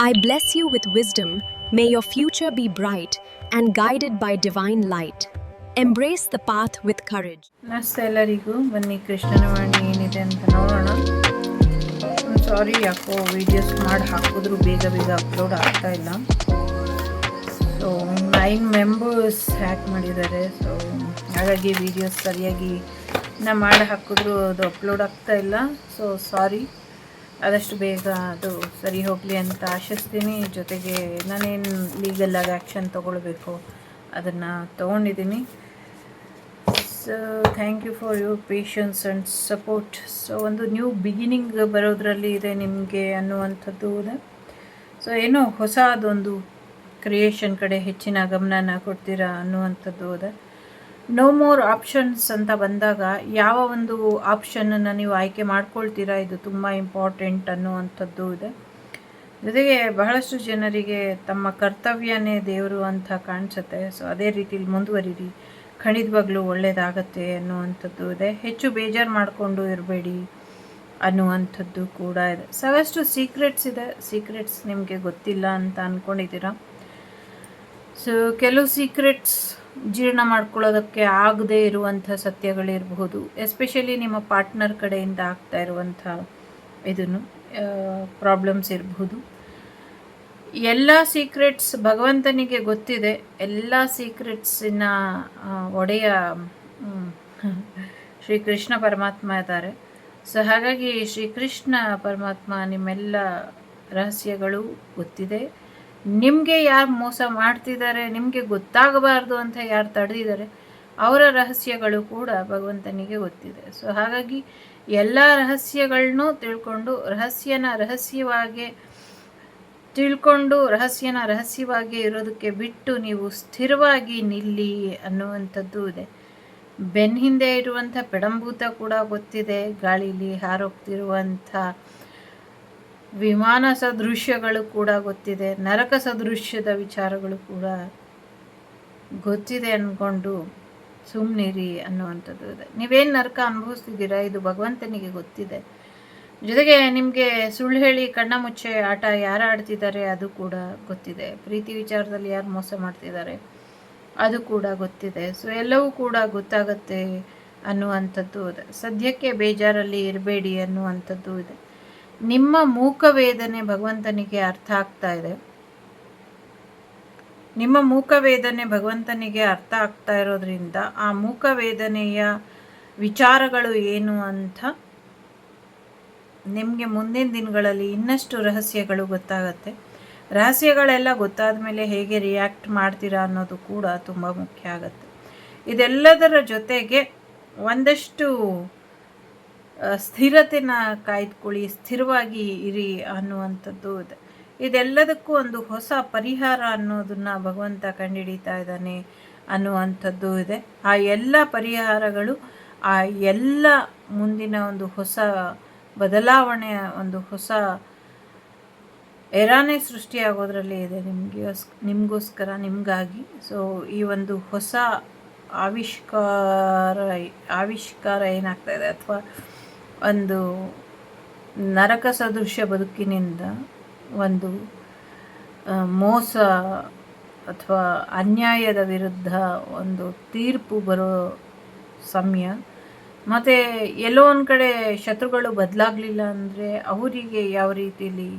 I bless you with wisdom. May your future be bright and guided by divine light. Embrace the path with courage. ನಮಸ್ತೆ ಎಲ್ಲರಿಗೂ. ಬನ್ನಿ ಕೃಷ್ಣನ ವಾಣಿ ಏನಿದೆ ಅಂತ ನೋಡೋಣ. ಸಾರಿ, ಯಾಕೋ ವೀಡಿಯೋಸ್ ಮಾಡಿ ಹಾಕಿದ್ರು ಬೇಗ ಅಪ್ಲೋಡ್ ಆಗ್ತಾ ಇಲ್ಲ. ಸೊ 9 ಮೆಂಬರ್ಸ್ ಹ್ಯಾಕ್ ಮಾಡಿದ್ದಾರೆ. ಸೊ ಹಾಗಾಗಿ ವೀಡಿಯೋಸ್ ಸರಿಯಾಗಿ ಮಾಡಿ ಹಾಕಿದ್ರು ಅದು ಅಪ್ಲೋಡ್ ಆಗ್ತಾ ಇಲ್ಲ. ಸೊ ಸಾರಿ, ಆದಷ್ಟು ಬೇಗ ಅದು ಸರಿ ಹೋಗಲಿ ಅಂತ ಆಶಿಸ್ತೀನಿ. ಜೊತೆಗೆ ನಾನೇನು ಲೀಗಲ್ಲಾಗಿ ಆ್ಯಕ್ಷನ್ ತೊಗೊಳ್ಬೇಕು ಅದನ್ನು ತೊಗೊಂಡಿದ್ದೀನಿ. So thank you for your patience and support. So ಒಂದು ನ್ಯೂ ಬಿಗಿನಿಂಗ್ ಬರೋದರಲ್ಲಿ ಇದೆ ನಿಮಗೆ ಅನ್ನುವಂಥದ್ದು ಇದೆ. ಸೊ ಏನೋ ಹೊಸದೊಂದು ಕ್ರಿಯೇಷನ್ ಕಡೆ ಹೆಚ್ಚಿನ ಗಮನನ ಕೊಡ್ತೀರಾ ಅನ್ನುವಂಥದ್ದು ಇದೆ. ನೋ ಮೋರ್ ಆಪ್ಷನ್ಸ್ ಅಂತ ಬಂದಾಗ ಯಾವ ಒಂದು ಆಪ್ಷನನ್ನು ನೀವು ಆಯ್ಕೆ ಮಾಡ್ಕೊಳ್ತೀರಾ, ಇದು ತುಂಬ ಇಂಪಾರ್ಟೆಂಟ್ ಅನ್ನುವಂಥದ್ದು ಇದೆ. ಜೊತೆಗೆ ಬಹಳಷ್ಟು ಜನರಿಗೆ ತಮ್ಮ ಕರ್ತವ್ಯನೇ ದೇವರು ಅಂತ ಕಾಣಿಸುತ್ತೆ. ಸೊ ಅದೇ ರೀತಿಲಿ ಮುಂದುವರಿರಿ, ಖಂಡಿತವಾಗ್ಲೂ ಒಳ್ಳೆಯದಾಗತ್ತೆ ಅನ್ನುವಂಥದ್ದು ಇದೆ. ಹೆಚ್ಚು ಬೇಜಾರು ಮಾಡಿಕೊಂಡು ಇರಬೇಡಿ ಅನ್ನುವಂಥದ್ದು ಕೂಡ ಇದೆ. ಸಾಕಷ್ಟು ಸೀಕ್ರೆಟ್ಸ್ ಇದೆ. ಸೀಕ್ರೆಟ್ಸ್ ನಿಮಗೆ ಗೊತ್ತಿಲ್ಲ ಅಂತ ಅಂದ್ಕೊಂಡಿದ್ದೀರಾ. ಸೊ ಕೆಲವು ಸೀಕ್ರೆಟ್ಸ್ ಜೀರ್ಣ ಮಾಡ್ಕೊಳ್ಳೋದಕ್ಕೆ ಆಗದೇ ಇರುವಂಥ ಸತ್ಯಗಳಿರಬಹುದು. ಎಸ್ಪೆಷಲಿ ನಿಮ್ಮ ಪಾರ್ಟ್ನರ್ ಕಡೆಯಿಂದ ಆಗ್ತಾ ಇರುವಂಥ ಇದನ್ನು ಪ್ರಾಬ್ಲಮ್ಸ್ ಇರಬಹುದು. ಎಲ್ಲ ಸೀಕ್ರೆಟ್ಸ್ ಭಗವಂತನಿಗೆ ಗೊತ್ತಿದೆ. ಎಲ್ಲ ಸೀಕ್ರೆಟ್ಸಿನ ಒಡೆಯ ಶ್ರೀಕೃಷ್ಣ ಪರಮಾತ್ಮ ಇದ್ದಾರೆ. ಸೊ ಹಾಗಾಗಿ ಶ್ರೀಕೃಷ್ಣ ಪರಮಾತ್ಮ ನಿಮ್ಮೆಲ್ಲ ರಹಸ್ಯಗಳು ಗೊತ್ತಿದೆ. ನಿಮಗೆ ಯಾರು ಮೋಸ ಮಾಡ್ತಿದ್ದಾರೆ, ನಿಮಗೆ ಗೊತ್ತಾಗಬಾರ್ದು ಅಂತ ಯಾರು ತಡೆದಿದ್ದಾರೆ, ಅವರ ರಹಸ್ಯಗಳು ಕೂಡ ಭಗವಂತನಿಗೆ ಗೊತ್ತಿದೆ. ಸೊ ಹಾಗಾಗಿ ಎಲ್ಲ ರಹಸ್ಯಗಳನ್ನೂ ತಿಳ್ಕೊಂಡು ರಹಸ್ಯವಾಗಿ ಇರೋದಕ್ಕೆ ಬಿಟ್ಟು ನೀವು ಸ್ಥಿರವಾಗಿ ನಿಲ್ಲಿ ಅನ್ನುವಂಥದ್ದು ಇದೆ. ಬೆನ್ನ ಹಿಂದೆ ಇರುವಂಥ ಪೆಡಂಭೂತ ಕೂಡ ಗೊತ್ತಿದೆ. ಗಾಳೀಲಿ ಹಾರೋಗ್ತಿರುವಂಥ ವಿಮಾನ ಸದೃಶ್ಯಗಳು ಕೂಡ ಗೊತ್ತಿದೆ. ನರಕ ಸದೃಶ್ಯದ ವಿಚಾರಗಳು ಕೂಡ ಗೊತ್ತಿದೆ ಅಂದ್ಕೊಂಡು ಸುಮ್ಮನಿರಿ ಅನ್ನುವಂಥದ್ದು ಇದೆ. ನೀವೇನು ನರಕ ಅನುಭವಿಸ್ತಿದ್ದೀರಾ ಇದು ಭಗವಂತನಿಗೆ ಗೊತ್ತಿದೆ. ಜೊತೆಗೆ ನಿಮಗೆ ಸುಳ್ಳು ಹೇಳಿ ಕಣ್ಣ ಮುಚ್ಚೆ ಆಟ ಯಾರು ಆಡ್ತಿದ್ದಾರೆ ಅದು ಕೂಡ ಗೊತ್ತಿದೆ. ಪ್ರೀತಿ ವಿಚಾರದಲ್ಲಿ ಯಾರು ಮೋಸ ಮಾಡ್ತಿದ್ದಾರೆ ಅದು ಕೂಡ ಗೊತ್ತಿದೆ. ಸೊ ಎಲ್ಲವೂ ಕೂಡ ಗೊತ್ತಾಗತ್ತೆ ಅನ್ನುವಂಥದ್ದು ಇದೆ. ಸದ್ಯಕ್ಕೆ ಬೇಜಾರಲ್ಲಿ ಇರಬೇಡಿ ಅನ್ನುವಂಥದ್ದು ಇದೆ. ನಿಮ್ಮ ಮೂಕ ವೇದನೆ ಭಗವಂತನಿಗೆ ಅರ್ಥ ಆಗ್ತಾ ಇದೆ. ನಿಮ್ಮ ಮೂಕ ವೇದನೆ ಭಗವಂತನಿಗೆ ಅರ್ಥ ಆಗ್ತಾ ಇರೋದ್ರಿಂದ ಆ ಮೂಕ ವೇದನೆಯ ವಿಚಾರಗಳು ಏನು ಅಂತ ನಿಮಗೆ ಮುಂದಿನ ದಿನಗಳಲ್ಲಿ ಇನ್ನಷ್ಟು ರಹಸ್ಯಗಳು ಗೊತ್ತಾಗತ್ತೆ. ರಹಸ್ಯಗಳೆಲ್ಲ ಗೊತ್ತಾದ ಮೇಲೆ ಹೇಗೆ ರಿಯಾಕ್ಟ್ ಮಾಡ್ತೀರಾ ಅನ್ನೋದು ಕೂಡ ತುಂಬ ಮುಖ್ಯ ಆಗುತ್ತೆ. ಇದೆಲ್ಲದರ ಜೊತೆಗೆ ಒಂದಷ್ಟು ಸ್ಥಿರತೆನ ಕಾಯ್ದುಕೊಳ್ಳಿ, ಸ್ಥಿರವಾಗಿ ಇರಿ ಅನ್ನುವಂಥದ್ದು ಇದೆ. ಇದೆಲ್ಲದಕ್ಕೂ ಒಂದು ಹೊಸ ಪರಿಹಾರ ಅನ್ನೋದನ್ನು ಭಗವಂತ ಕಂಡುಹಿಡಿತಾ ಇದ್ದಾನೆ ಅನ್ನುವಂಥದ್ದು ಇದೆ. ಆ ಎಲ್ಲ ಪರಿಹಾರಗಳು, ಆ ಎಲ್ಲ ಮುಂದಿನ ಒಂದು ಹೊಸ ಬದಲಾವಣೆಯ ಒಂದು ಹೊಸ ಎರಾನೇ ಸೃಷ್ಟಿಯಾಗೋದ್ರಲ್ಲಿ ಇದೆ ನಿಮಗೋಸ್ಕರ, ನಿಮಗಾಗಿ. ಸೊ ಈ ಒಂದು ಹೊಸ ಆವಿಷ್ಕಾರ ಏನಾಗ್ತಾ ಇದೆ, ಅಥವಾ ಒಂದು ನರಕ ಸದೃಶ್ಯ ಬದುಕಿನಿಂದ ಒಂದು ಮೋಸ ಅಥವಾ ಅನ್ಯಾಯದ ವಿರುದ್ಧ ಒಂದು ತೀರ್ಪು ಬರೋ ಸಮಯ. ಮತ್ತು ಎಲ್ಲೋ ಒಂದು ಕಡೆ ಶತ್ರುಗಳು ಬದಲಾಗಲಿಲ್ಲ ಅಂದರೆ ಅವರಿಗೆ ಯಾವ ರೀತಿಯಲ್ಲಿ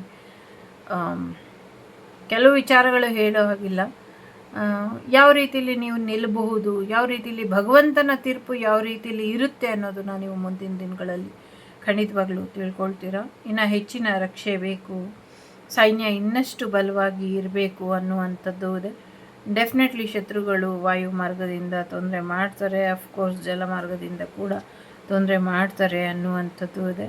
ಕೆಲವು ವಿಚಾರಗಳು ಹೇಳೋ ಹಾಗಿಲ್ಲ, ಯಾವ ರೀತಿಯಲ್ಲಿ ನೀವು ನಿಲ್ಲಬಹುದು, ಯಾವ ರೀತಿಯಲ್ಲಿ ಭಗವಂತನ ತೀರ್ಪು ಯಾವ ರೀತಿಯಲ್ಲಿ ಇರುತ್ತೆ ಅನ್ನೋದನ್ನು ನೀವು ಮುಂದಿನ ದಿನಗಳಲ್ಲಿ ಖಂಡಿತವಾಗ್ಲೂ ತಿಳ್ಕೊಳ್ತೀರಾ. ಇನ್ನು ಹೆಚ್ಚಿನ ರಕ್ಷೆ ಬೇಕು, ಸೈನ್ಯ ಇನ್ನಷ್ಟು ಬಲವಾಗಿ ಇರಬೇಕು ಅನ್ನುವಂಥದ್ದು ಇದೆ. ಡೆಫಿನೆಟ್ಲಿ ಶತ್ರುಗಳು ವಾಯು ಮಾರ್ಗದಿಂದ ತೊಂದರೆ ಮಾಡ್ತಾರೆ, ಅಫ್ಕೋರ್ಸ್ ಜಲಮಾರ್ಗದಿಂದ ಕೂಡ ತೊಂದರೆ ಮಾಡ್ತಾರೆ ಅನ್ನುವಂಥದ್ದು ಇದೆ.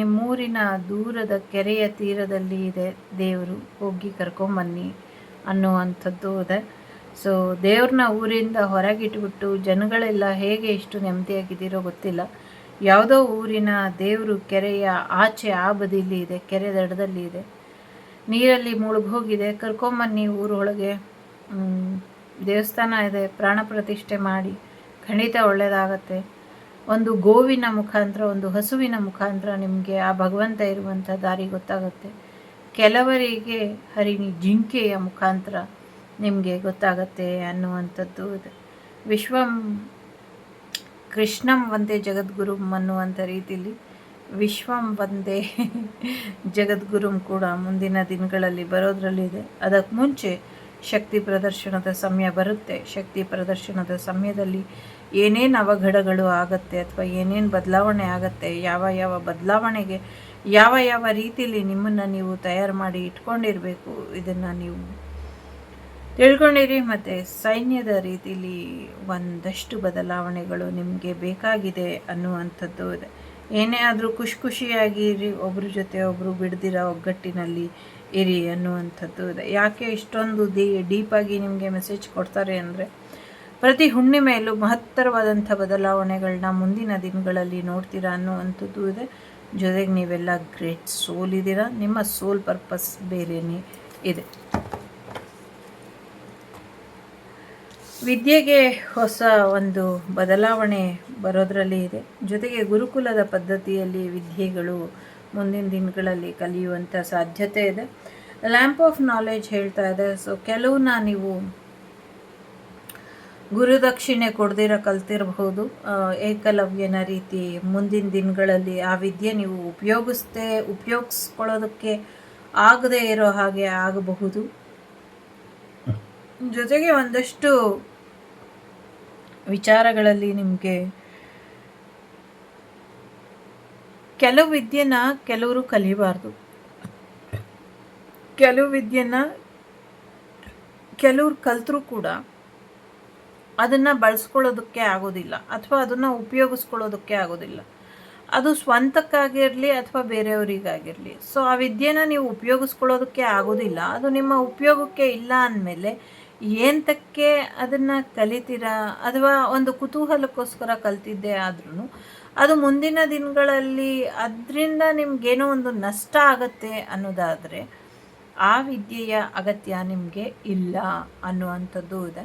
ನಿಮ್ಮೂರಿನ ದೂರದ ಕೆರೆಯ ತೀರದಲ್ಲಿ ಇದೆ ದೇವರು, ಹೋಗಿ ಕರ್ಕೊಂಬನ್ನಿ ಅನ್ನುವಂಥದ್ದು ಇದೆ. ಸೊ ದೇವ್ರನ್ನ ಊರಿಂದ ಹೊರಗಿಟ್ಬಿಟ್ಟು ಜನಗಳೆಲ್ಲ ಹೇಗೆ ಇಷ್ಟು ನೆಮ್ಮದಿಯಾಗಿದ್ದೀರೋ ಗೊತ್ತಿಲ್ಲ. ಯಾವುದೋ ಊರಿನ ದೇವರು ಕೆರೆಯ ಆಚೆ ಆ ಬದಿಲಿ ಇದೆ, ಕೆರೆ ದಡದಲ್ಲಿ ಇದೆ, ನೀರಲ್ಲಿ ಮುಳುಗೋಗಿದೆ. ಕರ್ಕೊಂಬನ್ನಿ ಊರೊಳಗೆ, ದೇವಸ್ಥಾನ ಇದೆ, ಪ್ರಾಣ ಪ್ರತಿಷ್ಠೆ ಮಾಡಿ, ಖಂಡಿತ ಒಳ್ಳೆಯದಾಗತ್ತೆ. ಒಂದು ಗೋವಿನ ಮುಖಾಂತರ, ಒಂದು ಹಸುವಿನ ಮುಖಾಂತರ ನಿಮಗೆ ಆ ಭಗವಂತ ಇರುವಂಥ ದಾರಿ ಗೊತ್ತಾಗುತ್ತೆ. ಕೆಲವರಿಗೆ ಹರಿಣಿ ಜಿಂಕೆಯ ಮುಖಾಂತರ ನಿಮಗೆ ಗೊತ್ತಾಗತ್ತೆ ಅನ್ನುವಂಥದ್ದು ಇದೆ. ವಿಶ್ವಂ ಕೃಷ್ಣಂ ವಂದೇ ಜಗದ್ಗುರುಂ ಅನ್ನುವಂಥ ರೀತಿಯಲ್ಲಿ ವಿಶ್ವಂ ವಂದೇ ಜಗದ್ಗುರುಂ ಕೂಡ ಮುಂದಿನ ದಿನಗಳಲ್ಲಿ ಬರೋದ್ರಲ್ಲಿದೆ. ಅದಕ್ಕೆ ಮುಂಚೆ ಶಕ್ತಿ ಪ್ರದರ್ಶನದ ಸಮಯ ಬರುತ್ತೆ. ಶಕ್ತಿ ಪ್ರದರ್ಶನದ ಸಮಯದಲ್ಲಿ ಏನೇನು ಅವಘಡಗಳು ಆಗತ್ತೆ ಅಥವಾ ಏನೇನು ಬದಲಾವಣೆ ಆಗತ್ತೆ, ಯಾವ ಯಾವ ಬದಲಾವಣೆಗೆ ಯಾವ ಯಾವ ರೀತಿಯಲ್ಲಿ ನಿಮ್ಮನ್ನು ನೀವು ತಯಾರು ಮಾಡಿ ಇಟ್ಕೊಂಡಿರಬೇಕು, ಇದನ್ನು ನೀವು ತಿಳ್ಕೊಂಡಿರಿ. ಮತ್ತು ಸೈನ್ಯದ ರೀತಿಯಲ್ಲಿ ಒಂದಷ್ಟು ಬದಲಾವಣೆಗಳು ನಿಮಗೆ ಬೇಕಾಗಿದೆ ಅನ್ನುವಂಥದ್ದು ಇದೆ. ಏನೇ ಆದರೂ ಖುಷಿಯಾಗಿರಿ, ಒಬ್ಬರ ಜೊತೆ ಒಬ್ಬರು ಬಿಡ್ದಿರೋ ಒಗ್ಗಟ್ಟಿನಲ್ಲಿ ಇರಿ ಅನ್ನುವಂಥದ್ದು ಇದೆ. ಯಾಕೆ ಇಷ್ಟೊಂದು ಡೀಪಾಗಿ ನಿಮಗೆ ಮೆಸೇಜ್ ಕೊಡ್ತಾರೆ ಅಂದರೆ, ಪ್ರತಿ ಹುಣ್ಣಿಮೆಯಲ್ಲೂ ಮಹತ್ತರವಾದಂಥ ಬದಲಾವಣೆಗಳನ್ನ ಮುಂದಿನ ದಿನಗಳಲ್ಲಿ ನೋಡ್ತೀರಾ ಅನ್ನುವಂಥದ್ದು ಇದೆ. ಜೊತೆಗೆ ನೀವೆಲ್ಲ ಗ್ರೇಟ್ ಸೋಲ್ ಇದ್ದೀರಾ, ನಿಮ್ಮ ಸೋಲ್ ಪರ್ಪಸ್ ಬೇರೆಯೇ ಇದೆ. ವಿದ್ಯೆಗೆ ಹೊಸ ಒಂದು ಬದಲಾವಣೆ ಬರೋದರಲ್ಲಿ ಇದೆ. ಜೊತೆಗೆ ಗುರುಕುಲದ ಪದ್ಧತಿಯಲ್ಲಿ ವಿದ್ಯೆಗಳು ಮುಂದಿನ ದಿನಗಳಲ್ಲಿ ಕಲಿಯುವಂಥ ಸಾಧ್ಯತೆ ಇದೆ. ಲ್ಯಾಂಪ್ ಆಫ್ ನಾಲೆಡ್ಜ್ ಹೇಳ್ತಾ ಇದೆ. ಸೊ ಕೆಲವನ್ನ ನೀವು ಗುರುದಕ್ಷಿಣೆ ಕೊಡ್ದಿರ ಕಲ್ತಿರಬಹುದು. ಏಕಲವ್ಯನ ರೀತಿ ಮುಂದಿನ ದಿನಗಳಲ್ಲಿ ಆ ವಿದ್ಯೆ ನೀವು ಉಪಯೋಗಿಸ್ಕೊಳ್ಳೋದಕ್ಕೆ ಆಗದೇ ಇರೋ ಹಾಗೆ ಆಗಬಹುದು. ಜೊತೆಗೆ ಒಂದಷ್ಟು ವಿಚಾರಗಳಲ್ಲಿ ನಿಮಗೆ ಕೆಲವು ವಿದ್ಯೆನ ಕೆಲವರು ಕಲಿಬಾರ್ದು, ಕೆಲವು ವಿದ್ಯೆನ ಕೆಲವ್ರು ಕಲ್ತರೂ ಕೂಡ ಅದನ್ನು ಬಳಸ್ಕೊಳ್ಳೋದಕ್ಕೆ ಆಗೋದಿಲ್ಲ ಅಥವಾ ಅದನ್ನು ಉಪಯೋಗಿಸ್ಕೊಳ್ಳೋದಕ್ಕೆ ಆಗೋದಿಲ್ಲ. ಅದು ಸ್ವಂತಕ್ಕಾಗಿರಲಿ ಅಥವಾ ಬೇರೆಯವರಿಗಾಗಿರಲಿ. ಸೊ ಆ ವಿದ್ಯೆನ ನೀವು ಉಪಯೋಗಿಸ್ಕೊಳ್ಳೋದಕ್ಕೆ ಆಗೋದಿಲ್ಲ, ಅದು ನಿಮ್ಮ ಉಪಯೋಗಕ್ಕೆ ಇಲ್ಲ ಅಂದಮೇಲೆ ಏನಕ್ಕೆ ಅದನ್ನು ಕಲಿತೀರಾ? ಅಥವಾ ಒಂದು ಕುತೂಹಲಕ್ಕೋಸ್ಕರ ಕಲ್ತಿದ್ದೆ ಆದ್ರೂ ಅದು ಮುಂದಿನ ದಿನಗಳಲ್ಲಿ ಅದರಿಂದ ನಿಮಗೇನೋ ಒಂದು ನಷ್ಟ ಆಗತ್ತೆ ಅನ್ನೋದಾದರೆ ಆ ವಿದ್ಯೆಯ ಅಗತ್ಯ ನಿಮಗೆ ಇಲ್ಲ ಅನ್ನುವಂಥದ್ದು ಇದೆ.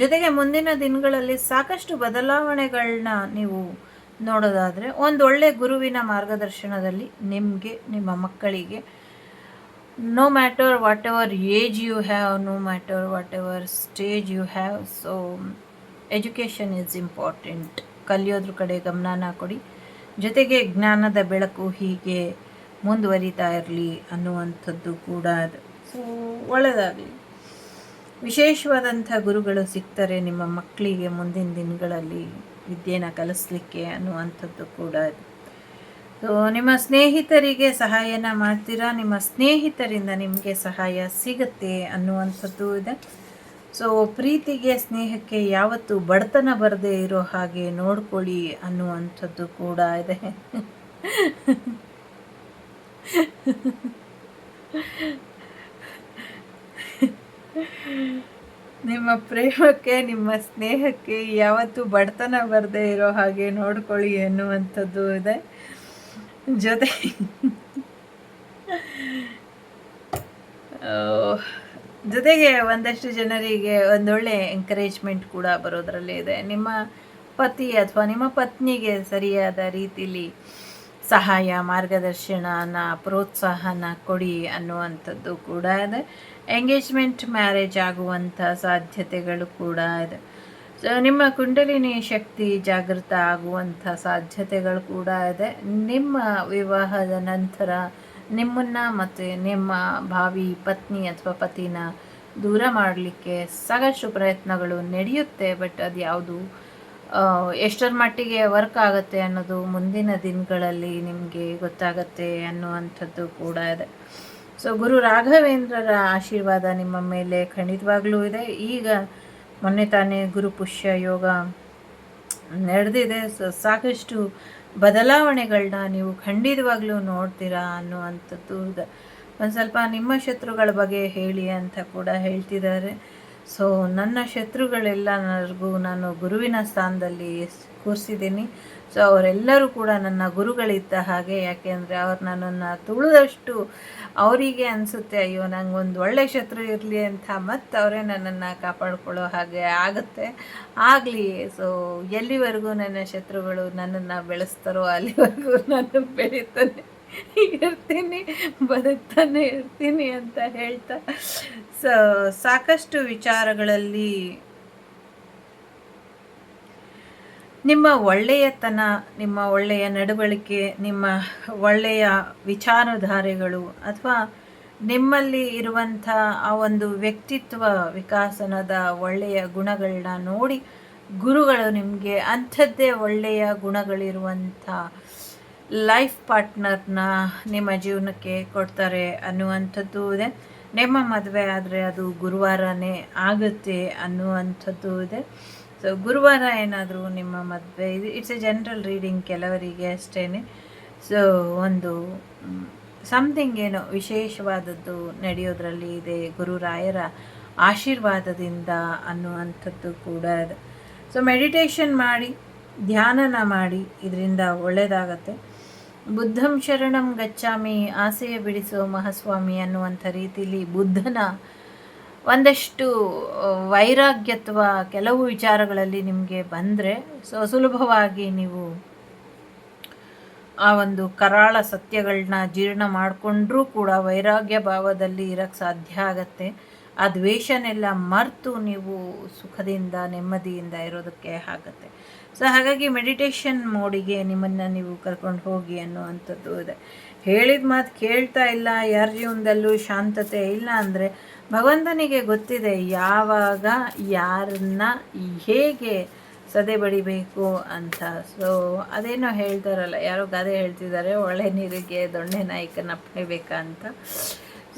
ಜೊತೆಗೆ ಮುಂದಿನ ದಿನಗಳಲ್ಲಿ ಸಾಕಷ್ಟು ಬದಲಾವಣೆಗಳನ್ನ ನೀವು ನೋಡೋದಾದರೆ, ಒಂದೊಳ್ಳೆ ಗುರುವಿನ ಮಾರ್ಗದರ್ಶನದಲ್ಲಿ ನಿಮಗೆ, ನಿಮ್ಮ ಮಕ್ಕಳಿಗೆ, no matter whatever age you have, no matter whatever stage you have, so education is important. ಕಲಿಯೋದ್ರ ಕಡೆ ಗಮನನ ಕೊಡಿ. ಜೊತೆಗೆ ಜ್ಞಾನದ ಬೆಳಕು ಹೀಗೆ ಮುಂದುವರಿತಾ ಇರಲಿ ಅನ್ನುವಂಥದ್ದು ಕೂಡ ಅದು. ಸೊ ಒಳ್ಳೆಯದಾಗಲಿ. ವಿಶೇಷವಾದಂಥ ಗುರುಗಳು ಸಿಗ್ತಾರೆ ನಿಮ್ಮ ಮಕ್ಕಳಿಗೆ ಮುಂದಿನ ದಿನಗಳಲ್ಲಿ ವಿದ್ಯೆನ ಕಲಿಸ್ಲಿಕ್ಕೆ ಅನ್ನುವಂಥದ್ದು ಕೂಡ ಅದು. ಸೊ ನಿಮ್ಮ ಸ್ನೇಹಿತರಿಗೆ ಸಹಾಯನ ಮಾಡ್ತೀರಾ, ನಿಮ್ಮ ಸ್ನೇಹಿತರಿಂದ ನಿಮಗೆ ಸಹಾಯ ಸಿಗುತ್ತೆ ಅನ್ನುವಂಥದ್ದು ಇದೆ. ಸೊ ಪ್ರೀತಿಗೆ ಸ್ನೇಹಕ್ಕೆ ಯಾವತ್ತೂ ಬಡತನ ಬರದೇ ಇರೋ ಹಾಗೆ ನೋಡ್ಕೊಳ್ಳಿ ಅನ್ನುವಂಥದ್ದು ಕೂಡ ಇದೆ. ನಿಮ್ಮ ಪ್ರೇಮಕ್ಕೆ, ನಿಮ್ಮ ಸ್ನೇಹಕ್ಕೆ ಯಾವತ್ತೂ ಬಡತನ ಬರದೇ ಇರೋ ಹಾಗೆ ನೋಡ್ಕೊಳ್ಳಿ ಅನ್ನುವಂಥದ್ದು ಇದೆ. ಜೊತೆಗೆ ಒಂದಷ್ಟು ಜನರಿಗೆ ಒಂದೊಳ್ಳೆ ಎಂಕರೇಜ್ಮೆಂಟ್ ಕೂಡ ಬರೋದರಲ್ಲಿ ಇದೆ. ನಿಮ್ಮ ಪತಿ ಅಥವಾ ನಿಮ್ಮ ಪತ್ನಿಗೆ ಸರಿಯಾದ ರೀತಿಲಿ ಸಹಾಯ, ಮಾರ್ಗದರ್ಶನನ, ಪ್ರೋತ್ಸಾಹನ ಕೊಡಿ ಅನ್ನುವಂಥದ್ದು ಕೂಡ ಇದೆ. ಎಂಗೇಜ್ಮೆಂಟ್, ಮ್ಯಾರೇಜ್ ಆಗುವಂಥ ಸಾಧ್ಯತೆಗಳು ಕೂಡ ಇದೆ. ಸೊ ನಿಮ್ಮ ಕುಂಡಲಿನಿ ಶಕ್ತಿ ಜಾಗೃತ ಆಗುವಂಥ ಸಾಧ್ಯತೆಗಳು ಕೂಡ ಇದೆ. ನಿಮ್ಮ ವಿವಾಹದ ನಂತರ ನಿಮ್ಮನ್ನು ಮತ್ತು ನಿಮ್ಮ ಭಾವಿ ಪತ್ನಿ ಅಥವಾ ಪತಿನ ದೂರ ಮಾಡಲಿಕ್ಕೆ ಸಾಕಷ್ಟು ಪ್ರಯತ್ನಗಳು ನಡೆಯುತ್ತೆ. ಬಟ್ ಅದು ಯಾವುದು ಎಷ್ಟರ ಮಟ್ಟಿಗೆ ವರ್ಕ್ ಆಗುತ್ತೆ ಅನ್ನೋದು ಮುಂದಿನ ದಿನಗಳಲ್ಲಿ ನಿಮಗೆ ಗೊತ್ತಾಗತ್ತೆ ಅನ್ನುವಂಥದ್ದು ಕೂಡ ಇದೆ. ಸೊ ಗುರು ರಾಘವೇಂದ್ರರ ಆಶೀರ್ವಾದ ನಿಮ್ಮ ಮೇಲೆ ಖಂಡಿತವಾಗ್ಲೂ ಇದೆ. ಈಗ ಮೊನ್ನೆ ತಾನೇ ಗುರು ಪುಷ್ಯ ಯೋಗ ನಡೆದಿದೆ. ಸೊ ಸಾಕಷ್ಟು ಬದಲಾವಣೆಗಳನ್ನ ನೀವು ಖಂಡಿತವಾಗ್ಲೂ ನೋಡ್ತೀರಾ ಅನ್ನುವಂಥದ್ದು ಇದೆ. ಒಂದು ಸ್ವಲ್ಪ ನಿಮ್ಮ ಶತ್ರುಗಳ ಬಗ್ಗೆ ಹೇಳಿ ಅಂತ ಕೂಡ ಹೇಳ್ತಿದ್ದಾರೆ. ಸೊ ನನ್ನ ಶತ್ರುಗಳೆಲ್ಲರಿಗೂ ನಾನು ಗುರುವಿನ ಸ್ಥಾನದಲ್ಲಿ ಕೂರಿಸಿದ್ದೀನಿ. ಸೊ ಅವರೆಲ್ಲರೂ ಕೂಡ ನನ್ನ ಗುರುಗಳಿದ್ದ ಹಾಗೆ. ಯಾಕೆಂದರೆ ಅವ್ರು ನನ್ನನ್ನು ತುಳಿದಷ್ಟು ಅವರಿಗೆ ಅನಿಸುತ್ತೆ, ಅಯ್ಯೋ ನಂಗೆ ಒಂದು ಒಳ್ಳೆ ಶತ್ರು ಇರಲಿ ಅಂತ, ಮತ್ತು ಅವರೇ ನನ್ನನ್ನು ಕಾಪಾಡ್ಕೊಳ್ಳೋ ಹಾಗೆ ಆಗುತ್ತೆ. ಆಗಲಿ. ಸೊ ಎಲ್ಲಿವರೆಗೂ ನನ್ನ ಶತ್ರುಗಳು ನನ್ನನ್ನು ಬೆಳೆಸ್ತಾರೋ ಅಲ್ಲಿವರೆಗೂ ನಾನು ಬೆಳೀತಾನೆ ಇರ್ತೀನಿ, ಬದುಕ್ತಾನೆ ಇರ್ತೀನಿ ಅಂತ ಹೇಳ್ತಾ ಸಾಕಷ್ಟು ವಿಚಾರಗಳಲ್ಲಿ ನಿಮ್ಮ ಒಳ್ಳೆಯತನ, ನಿಮ್ಮ ಒಳ್ಳೆಯ ನಡವಳಿಕೆ, ನಿಮ್ಮ ಒಳ್ಳೆಯ ವಿಚಾರಧಾರೆಗಳು ಅಥವಾ ನಿಮ್ಮಲ್ಲಿ ಇರುವಂಥ ಆ ಒಂದು ವ್ಯಕ್ತಿತ್ವ ವಿಕಾಸನದ ಒಳ್ಳೆಯ ಗುಣಗಳನ್ನ ನೋಡಿ ಗುರುಗಳು ನಿಮಗೆ ಅಂಥದ್ದೇ ಒಳ್ಳೆಯ ಗುಣಗಳಿರುವಂಥ ಲೈಫ್ ಪಾರ್ಟ್ನರ್ನ ನಿಮ್ಮ ಜೀವನಕ್ಕೆ ಕೊಡ್ತಾರೆ ಅನ್ನುವಂಥದ್ದು ಇದೆ. ನಿಮ್ಮ ಮದುವೆ ಆದರೆ ಅದು ಗುರುವಾರನೇ ಆಗುತ್ತೆ ಅನ್ನುವಂಥದ್ದು ಇದೆ. ಸೊ ಗುರುವಾರ ಏನಾದರೂ ನಿಮ್ಮ ಮದುವೆ, ಇಟ್ಸ್ ಎ ಜನರಲ್ ರೀಡಿಂಗ್ ಕೆಲವರಿಗೆ ಅಷ್ಟೇ. ಸೊ ಒಂದು ಸಮಥಿಂಗ್ ಏನೋ ವಿಶೇಷವಾದದ್ದು ನಡೆಯೋದ್ರಲ್ಲಿ ಇದೆ ಗುರುರಾಯರ ಆಶೀರ್ವಾದದಿಂದ ಅನ್ನುವಂಥದ್ದು ಕೂಡ ಇದೆ. ಸೊ ಮೆಡಿಟೇಷನ್ ಮಾಡಿ, ಧ್ಯಾನನ ಮಾಡಿ, ಇದರಿಂದ ಒಳ್ಳೆಯದಾಗತ್ತೆ. ಬುದ್ಧಂ ಶರಣಂ ಗಚ್ಚಾಮಿ, ಆಸೆಯ ಬಿಡಿಸೋ ಮಹಾಸ್ವಾಮಿ ಅನ್ನುವಂಥ ರೀತಿಯಲ್ಲಿ ಬುದ್ಧನ ಒಂದಷ್ಟು ವೈರಾಗ್ಯತ್ವ ಕೆಲವು ವಿಚಾರಗಳಲ್ಲಿ ನಿಮಗೆ ಬಂದರೆ ಸುಲಭವಾಗಿ ನೀವು ಆ ಒಂದು ಕರಾಳ ಸತ್ಯಗಳನ್ನ ಜೀರ್ಣ ಮಾಡಿಕೊಂಡ್ರೂ ಕೂಡ ವೈರಾಗ್ಯ ಭಾವದಲ್ಲಿ ಇರೋಕ್ಕೆ ಸಾಧ್ಯ ಆಗತ್ತೆ. ಆ ದ್ವೇಷನೆಲ್ಲ ಮರೆತು ನೀವು ಸುಖದಿಂದ ನೆಮ್ಮದಿಯಿಂದ ಇರೋದಕ್ಕೆ ಆಗತ್ತೆ. ಸೊ ಹಾಗಾಗಿ ಮೆಡಿಟೇಷನ್ ಮೋಡಿಗೆ ನಿಮ್ಮನ್ನು ನೀವು ಕರ್ಕೊಂಡು ಹೋಗಿ ಅನ್ನುವಂಥದ್ದು ಇದೆ. ಹೇಳಿದ ಮಾತು ಕೇಳ್ತಾ ಇಲ್ಲ, ಯಾರ ಜೀವನದಲ್ಲೂ ಶಾಂತತೆ ಇಲ್ಲ ಅಂದರೆ ಭಗವಂತನಿಗೆ ಗೊತ್ತಿದೆ ಯಾವಾಗ ಯಾರನ್ನ ಹೇಗೆ ಸದೆ ಬಡಿಬೇಕು ಅಂತ. ಸೊ ಅದೇನೋ ಹೇಳ್ತಾರಲ್ಲ, ಯಾರೋ ಗಾದೆ ಹೇಳ್ತಿದ್ದಾರೆ, ಒಳ್ಳೆ ನೀರಿಗೆ ದೊಣ್ಣೆ ನಾಯಕನ ಅಪ್ಪಣೆ ಬೇಕಾ ಅಂತ.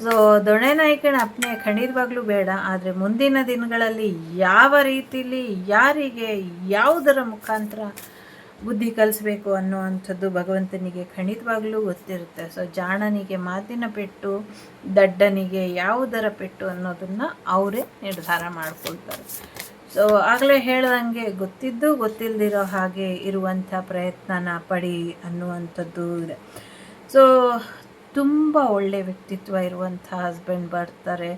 ಸೊ ದೊಣ್ಣೆ ನಾಯಕನ ಅಪ್ಪಣೆ ಖಂಡಿತವಾಗ್ಲೂ ಬೇಡ, ಆದರೆ ಮುಂದಿನ ದಿನಗಳಲ್ಲಿ ಯಾವ ರೀತಿಲಿ ಯಾರಿಗೆ ಯಾವುದರ ಮುಖಾಂತರ ಬುದ್ಧಿ ಕಲಿಸ್ಬೇಕು ಅನ್ನುವಂಥದ್ದು ಭಗವಂತನಿಗೆ ಖಂಡಿತವಾಗ್ಲೂ ಗೊತ್ತಿರುತ್ತೆ. ಸೊ ಜಾಣನಿಗೆ ಮಾತಿನ ಪೆಟ್ಟು, ದಡ್ಡನಿಗೆ ಯಾವುದರ ಪೆಟ್ಟು ಅನ್ನೋದನ್ನು ಅವರೇ ನಿರ್ಧಾರ ಮಾಡ್ಕೊಳ್ತಾರೆ. ಸೊ ಆಗಲೇ ಹೇಳ್ದಂಗೆ ಗೊತ್ತಿದ್ದು ಗೊತ್ತಿಲ್ಲದಿರೋ ಹಾಗೆ ಇರುವಂಥ ಪ್ರಯತ್ನನ ಪಡಿ ಅನ್ನುವಂಥದ್ದು ಇದೆ. ಸೊ ತುಂಬ ಒಳ್ಳೆಯ ವ್ಯಕ್ತಿತ್ವ ಇರುವಂಥ ಹಸ್ಬೆಂಡ್ ಬರ್ತಾರೆ.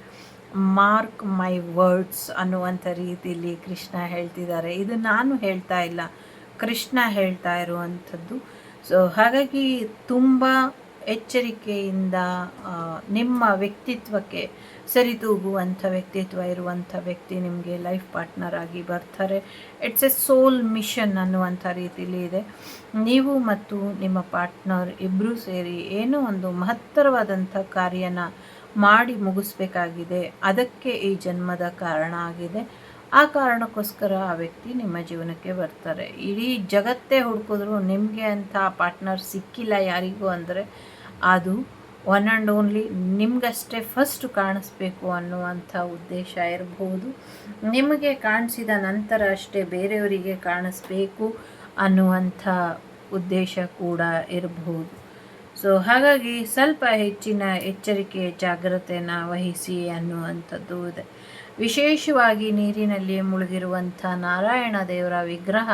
ಮಾರ್ಕ್ ಮೈ ವರ್ಡ್ಸ್ ಅನ್ನುವಂಥ ರೀತಿಯಲ್ಲಿ ಕೃಷ್ಣ ಹೇಳ್ತಿದ್ದಾರೆ. ಇದು ನಾನು ಹೇಳ್ತಾ ಇಲ್ಲ, ಕೃಷ್ಣ ಹೇಳ್ತಾ ಇರುವಂಥದ್ದು. ಸೊ ಹಾಗಾಗಿ ತುಂಬ ಎಚ್ಚರಿಕೆಯಿಂದ ನಿಮ್ಮ ವ್ಯಕ್ತಿತ್ವಕ್ಕೆ ಸರಿತೂಗುವಂಥ ವ್ಯಕ್ತಿತ್ವ ಇರುವಂಥ ವ್ಯಕ್ತಿ ನಿಮಗೆ ಲೈಫ್ ಪಾರ್ಟ್ನರ್ ಆಗಿ ಬರ್ತಾರೆ. ಇಟ್ಸ್ ಎ ಸೋಲ್ ಮಿಷನ್ ಅನ್ನುವಂಥ ರೀತಿಯಲ್ಲಿ ಇದೆ. ನೀವು ಮತ್ತು ನಿಮ್ಮ ಪಾರ್ಟ್ನರ್ ಇಬ್ಬರೂ ಸೇರಿ ಏನೋ ಒಂದು ಮಹತ್ತರವಾದಂಥ ಕಾರ್ಯನ ಮಾಡಿ ಮುಗಿಸ್ಬೇಕಾಗಿದೆ. ಅದಕ್ಕೆ ಈ ಜನ್ಮದ ಕಾರಣ ಆಗಿದೆ. ಆ ಕಾರಣಕ್ಕೋಸ್ಕರ ಆ ವ್ಯಕ್ತಿ ನಿಮ್ಮ ಜೀವನಕ್ಕೆ ಬರ್ತಾರೆ. ಇಡೀ ಜಗತ್ತೇ ಹುಡುಕಿದ್ರು ನಿಮಗೆ ಅಂತ ಪಾರ್ಟ್ನರ್ ಸಿಕ್ಕಿಲ್ಲ ಯಾರಿಗೂ ಅಂದರೆ ಅದು ಒನ್ ಆ್ಯಂಡ್ ಓನ್ಲಿ ನಿಮಗಷ್ಟೇ ಫಸ್ಟ್ ಕಾಣಿಸ್ಬೇಕು ಅನ್ನುವಂಥ ಉದ್ದೇಶ ಇರಬಹುದು. ನಿಮಗೆ ಕಾಣಿಸಿದ ನಂತರ ಅಷ್ಟೇ ಬೇರೆಯವರಿಗೆ ಕಾಣಿಸ್ಬೇಕು ಅನ್ನುವಂಥ ಉದ್ದೇಶ ಕೂಡ ಇರಬಹುದು. ಸೊ ಹಾಗಾಗಿ ಸ್ವಲ್ಪ ಹೆಚ್ಚಿನ ಎಚ್ಚರಿಕೆ ಜಾಗ್ರತೆನ ವಹಿಸಿ ಅನ್ನುವಂಥದ್ದು ಇದೆ. ವಿಶೇಷವಾಗಿ ನೀರಿನಲ್ಲಿ ಮುಳುಗಿರುವಂಥ ನಾರಾಯಣ ದೇವರ ವಿಗ್ರಹ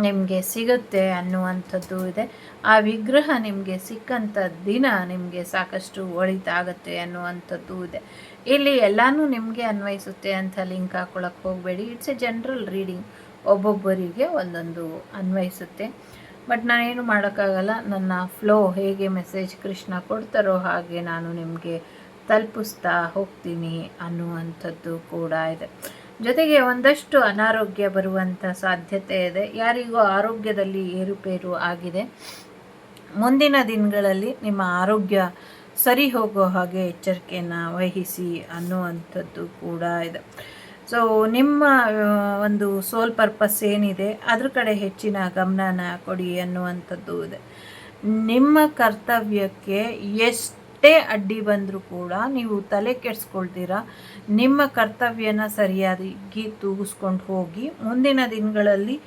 ನಿಮಗೆ ಸಿಗುತ್ತೆ ಅನ್ನುವಂಥದ್ದು ಇದೆ. ಆ ವಿಗ್ರಹ ನಿಮಗೆ ಸಿಕ್ಕಂಥ ದಿನ ನಿಮಗೆ ಸಾಕಷ್ಟು ಒಳಿತಾಗತ್ತೆ ಅನ್ನುವಂಥದ್ದು ಇದೆ. ಇಲ್ಲಿ ಎಲ್ಲನೂ ನಿಮಗೆ ಅನ್ವಯಿಸುತ್ತೆ ಅಂತ ಲಿಂಕ್ ಹಾಕ್ಕೊಳಕ್ಕೆ ಹೋಗಬೇಡಿ. ಇಟ್ಸ್ ಎ ಜನರಲ್ ರೀಡಿಂಗ್, ಒಬ್ಬೊಬ್ಬರಿಗೆ ಒಂದೊಂದು ಅನ್ವಯಿಸುತ್ತೆ. ಬಟ್ ನಾನೇನು ಮಾಡೋಕ್ಕಾಗಲ್ಲ, ನನ್ನ ಫ್ಲೋ ಹೇಗೆ ಮೆಸೇಜ್ ಕೃಷ್ಣ ಕೊಡ್ತಾರೋ ಹಾಗೆ ನಾನು ನಿಮಗೆ ತಲುಪಿಸ್ತಾ ಹೋಗ್ತೀನಿ ಅನ್ನುವಂಥದ್ದು ಕೂಡ ಇದೆ. ಜೊತೆಗೆ ಒಂದಷ್ಟು ಅನಾರೋಗ್ಯ ಬರುವಂಥ ಸಾಧ್ಯತೆ ಇದೆ. ಯಾರಿಗೂ ಆರೋಗ್ಯದಲ್ಲಿ ಏರುಪೇರು ಆಗಿದೆ. ಮುಂದಿನ ದಿನಗಳಲ್ಲಿ ನಿಮ್ಮ ಆರೋಗ್ಯ ಸರಿ ಹೋಗೋ ಹಾಗೆ ಎಚ್ಚರಿಕೆಯನ್ನು ವಹಿಸಿ ಅನ್ನುವಂಥದ್ದು ಕೂಡ ಇದೆ. ಸೊ ನಿಮ್ಮ ಒಂದು ಸೋಲ್ ಪರ್ಪಸ್ ಏನಿದೆ ಅದ್ರ ಕಡೆ ಹೆಚ್ಚಿನ ಗಮನನ ಕೊಡಿ ಅನ್ನುವಂಥದ್ದು ಇದೆ. ನಿಮ್ಮ ಕರ್ತವ್ಯಕ್ಕೆ ಎಷ್ಟೇ ಅಡ್ಡಿ ಬಂದರೂ ಕೂಡ ನೀವು ತಲೆ ಕೆಡಿಸ್ಕೊಳ್ತೀರ. ನಿಮ್ಮ ಕರ್ತವ್ಯನ ಸರಿಯಾಗಿ ತೂಗಿಸ್ಕೊಂಡು ಹೋಗಿ ಮುಂದಿನ ದಿನಗಳಲ್ಲಿ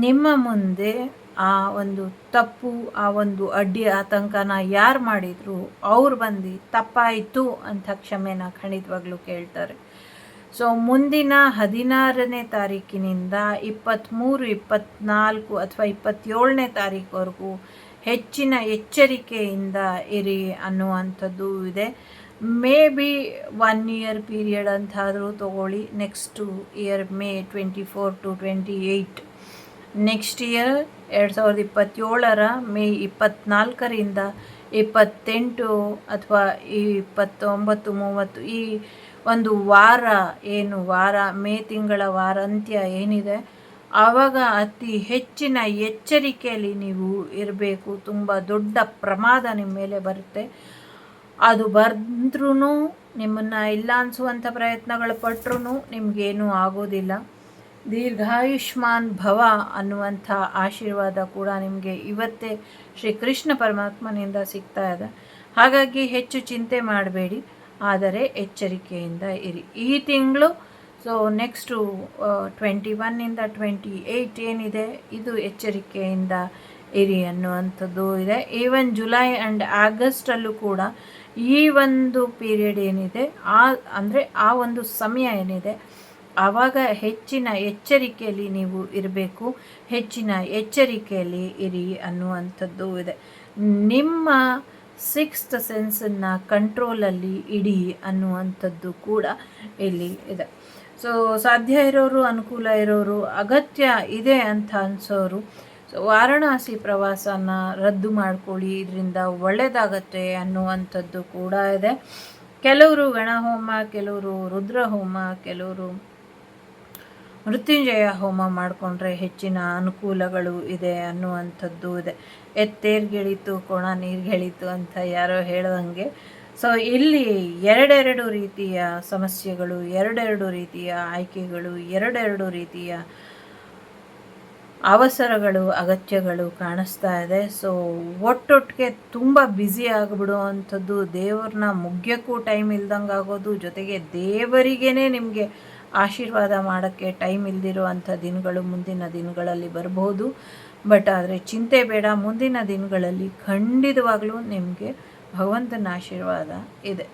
ನಿಮ್ಮ ಮುಂದೆ ಆ ಒಂದು ತಪ್ಪು, ಆ ಒಂದು ಅಡ್ಡಿ ಆತಂಕನ ಯಾರು ಮಾಡಿದ್ರು ಅವ್ರು ಬಂದು ತಪ್ಪಾಯಿತು ಅಂತ ಕ್ಷಮೆನ ಖಂಡಿತವಾಗ್ಲೂ ಕೇಳ್ತಾರೆ. ಸೊ ಮುಂದಿನ 16ನೇ ತಾರೀಕಿನಿಂದ 23, 24 ಅಥವಾ 27ನೇ ತಾರೀಕುವರೆಗೂ ಹೆಚ್ಚಿನ ಎಚ್ಚರಿಕೆಯಿಂದ ಇರಿ ಅನ್ನುವಂಥದ್ದು ಇದೆ. ಮೇ ಬಿ 1 ಇಯರ್ ಪೀರಿಯಡ್ ಅಂತಾದರೂ ತಗೊಳ್ಳಿ. Next year May 24 to 28 next year 2027 May 24ರಿಂದ 28 ಅಥವಾ 29, 30 ಈ ಒಂದು ವಾರ ಮೇ ತಿಂಗಳ ವಾರಾಂತ್ಯ ಏನಿದೆ ಆವಾಗ ಅತಿ ಹೆಚ್ಚಿನ ಎಚ್ಚರಿಕೆಯಲ್ಲಿ ನೀವು ಇರಬೇಕು. ತುಂಬ ದೊಡ್ಡ ಪ್ರಮಾದ ನಿಮ್ಮ ಮೇಲೆ ಬರುತ್ತೆ. ಅದು ಬಂದ್ರೂ ನಿಮ್ಮನ್ನು ಇಲ್ಲ ಅನಿಸುವಂಥ ಪ್ರಯತ್ನಗಳು ಪಟ್ಟರೂ ನಿಮಗೇನೂ ಆಗೋದಿಲ್ಲ. ದೀರ್ಘಾಯುಷ್ಮಾನ್ ಭವ ಅನ್ನುವಂಥ ಆಶೀರ್ವಾದ ಕೂಡ ನಿಮಗೆ ಇವತ್ತೇ ಶ್ರೀ ಕೃಷ್ಣ ಪರಮಾತ್ಮನಿಂದ ಸಿಗ್ತಾ ಇದೆ. ಹಾಗಾಗಿ ಹೆಚ್ಚು ಚಿಂತೆ ಮಾಡಬೇಡಿ, ಆದರೆ ಎಚ್ಚರಿಕೆಯಿಂದ ಇರಿ. ಈ ತಿಂಗಳು ನೆಕ್ಸ್ಟು 21 28 ಏನಿದೆ ಇದು ಎಚ್ಚರಿಕೆಯಿಂದ ಇರಿ ಅನ್ನುವಂಥದ್ದು ಇದೆ. ಈವನ್ ಜುಲೈ ಆ್ಯಂಡ್ ಆಗಸ್ಟಲ್ಲೂ ಕೂಡ ಈ ಒಂದು ಪೀರಿಯಡ್ ಏನಿದೆ ಆ ಒಂದು ಸಮಯ ಏನಿದೆ ಆವಾಗ ಹೆಚ್ಚಿನ ಎಚ್ಚರಿಕೆಯಲ್ಲಿ ನೀವು ಇರಬೇಕು. ಹೆಚ್ಚಿನ ಎಚ್ಚರಿಕೆಯಲ್ಲಿ ಇರಿ ಅನ್ನುವಂಥದ್ದು ಇದೆ. ನಿಮ್ಮ 6th ಸೆನ್ಸನ್ನು ಕಂಟ್ರೋಲಲ್ಲಿ ಇಡಿ ಅನ್ನುವಂಥದ್ದು ಕೂಡ ಇಲ್ಲಿ ಇದೆ. ಸಾಧ್ಯ ಇರೋರು, ಅನುಕೂಲ ಇರೋರು, ಅಗತ್ಯ ಇದೆ ಅಂತ ಅನಿಸೋರು ವಾರಣಾಸಿ ಪ್ರವಾಸನ ರದ್ದು ಮಾಡ್ಕೊಳ್ಳಿ, ಇದರಿಂದ ಒಳ್ಳೆಯದಾಗತ್ತೆ ಅನ್ನುವಂಥದ್ದು ಕೂಡ ಇದೆ. ಕೆಲವರು ಗಣಹೋಮ, ಕೆಲವರು ರುದ್ರಹೋಮ, ಕೆಲವರು ಮೃತ್ಯುಂಜಯ ಹೋಮ ಮಾಡಿಕೊಂಡ್ರೆ ಹೆಚ್ಚಿನ ಅನುಕೂಲಗಳು ಇದೆ ಅನ್ನುವಂಥದ್ದು ಇದೆ. ಎತ್ತೇರ್ಗೆಳಿತು ಕೋಣ ನೀರ್ಗೆಳಿತು ಅಂತ ಯಾರೋ ಹೇಳ್ದಂಗೆ. ಇಲ್ಲಿ ಎರಡೆರಡು ರೀತಿಯ ಸಮಸ್ಯೆಗಳು, ಎರಡೆರಡು ರೀತಿಯ ಆಯ್ಕೆಗಳು, ಎರಡೆರಡು ರೀತಿಯ ಅವಸರಗಳು, ಅಗತ್ಯಗಳು ಕಾಣಿಸ್ತಾ ಇದೆ. ಒಟ್ಟೊಟ್ಟಿಗೆ ತುಂಬ ಬ್ಯುಸಿ ಆಗಿಬಿಡುವಂಥದ್ದು, ದೇವ್ರನ್ನ ಮುಗ್ಯಕ್ಕೂ ಟೈಮ್ ಇಲ್ದಂಗೆ ಆಗೋದು, ಜೊತೆಗೆ ದೇವರಿಗೇ ನಿಮಗೆ ಆಶೀರ್ವಾದ ಮಾಡೋಕ್ಕೆ ಟೈಮ್ ಇಲ್ದಿರುವಂಥ ದಿನಗಳು ಮುಂದಿನ ದಿನಗಳಲ್ಲಿ ಬರಬಹುದು. ಬಟ್ ಆದರೆ ಚಿಂತೆ ಬೇಡ, ಮುಂದಿನ ದಿನಗಳಲ್ಲಿ ಖಂಡಿತವಾಗ್ಲೂ ನಿಮಗೆ ಭಗವಂತನ ಆಶೀರ್ವಾದ ಇದೆ.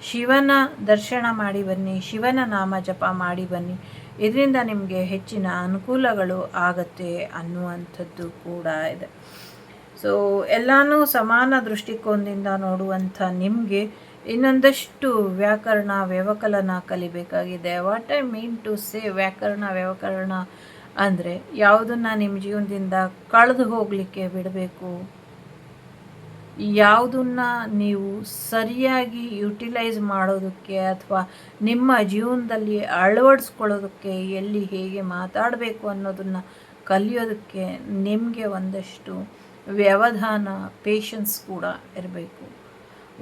ಶಿವನ ದರ್ಶನ ಮಾಡಿ ಬನ್ನಿ, ಶಿವನ ನಾಮ ಜಪ ಮಾಡಿ ಬನ್ನಿ, ಇದರಿಂದ ನಿಮಗೆ ಹೆಚ್ಚಿನ ಅನುಕೂಲಗಳು ಆಗತ್ತೆ ಅನ್ನುವಂಥದ್ದು ಕೂಡ ಇದೆ. ಎಲ್ಲನೂ ಸಮಾನ ದೃಷ್ಟಿಕೋನದಿಂದ ನೋಡುವಂಥ ನಿಮಗೆ ಇನ್ನೊಂದಷ್ಟು ವ್ಯಾಕರಣ ವ್ಯವಕಲನ ಕಲಿಬೇಕಾಗಿದೆ. What I mean to say ವ್ಯಾಕರಣ ವ್ಯವಕರಣ ಅಂದರೆ ಯಾವುದನ್ನು ನಿಮ್ಮ ಜೀವನದಿಂದ ಕಳೆದು ಹೋಗಲಿಕ್ಕೆ ಬಿಡಬೇಕು, ಯಾವುದನ್ನು ನೀವು ಸರಿಯಾಗಿ ಯುಟಿಲೈಸ್ ಮಾಡೋದಕ್ಕೆ ಅಥವಾ ನಿಮ್ಮ ಜೀವನದಲ್ಲಿ ಅಳವಡಿಸ್ಕೊಳ್ಳೋದಕ್ಕೆ, ಎಲ್ಲಿ ಹೇಗೆ ಮಾತಾಡಬೇಕು ಅನ್ನೋದನ್ನು ಕಲಿಯೋದಕ್ಕೆ ನಿಮಗೆ ಒಂದಷ್ಟು ವ್ಯವಧಾನ, ಪೇಷನ್ಸ್ ಕೂಡ ಇರಬೇಕು.